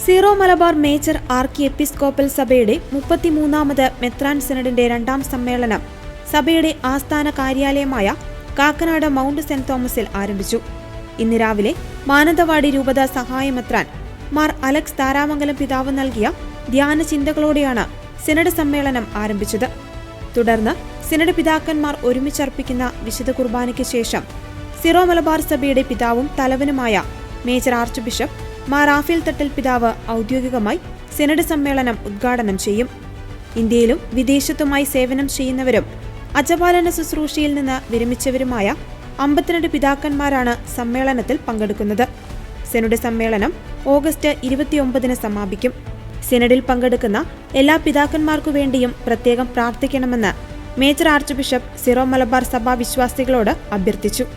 Zero Malabar major ആർക്കി episcopal സഭയുടെ 33ാമത് മെത്രാൻ സിനഡിന്റെ 2ാം സമ്മേളനം സഭയുടെ ആസ്ഥാന കാര്യാലയമായ കാക്കനാട് മൗണ്ട് സെന്റ് തോമസിൽ ആരംഭിച്ചു. ഇന്ന് രാവിലെ മാനന്തവാടി രൂപത സഹായമെത്രാൻ മാർ അലക്സ് താരാമംഗലം പിതാവ് നൽകിയ ധ്യാന ചിന്തകളോടെയാണ് സിനഡ് സമ്മേളനം ആരംഭിച്ചത്. തുടർന്ന് സിനഡ് പിതാക്കന്മാർ ഒരുമിച്ചർപ്പിക്കുന്ന വിശുദ്ധ കുർബാനയ്ക്ക് ശേഷം സീറോ മലബാർ സഭയുടെ പിതാവും തലവനുമായ major archbishop Mar Raphael Thattil പിതാവ് ഔദ്യോഗികമായി സിനഡ് സമ്മേളനം ഉദ്ഘാടനം ചെയ്യും. ഇന്ത്യയിലും വിദേശത്തുമായി സേവനം ചെയ്യുന്നവരും അജപാലന ശുശ്രൂഷയിൽ നിന്ന് വിരമിച്ചവരുമായ 52 പിതാക്കന്മാരാണ് സമ്മേളനത്തിൽ പങ്കെടുക്കുന്നത്. സിനഡ് സമ്മേളനം ഓഗസ്റ്റ് 29-ന് സമാപിക്കും. സിനഡിൽ പങ്കെടുക്കുന്ന എല്ലാ പിതാക്കന്മാർക്കു വേണ്ടിയും പ്രത്യേകം പ്രാർത്ഥിക്കണമെന്ന് major archbishop Syro Malabar സഭാ വിശ്വാസികളോട് അഭ്യർത്ഥിച്ചു.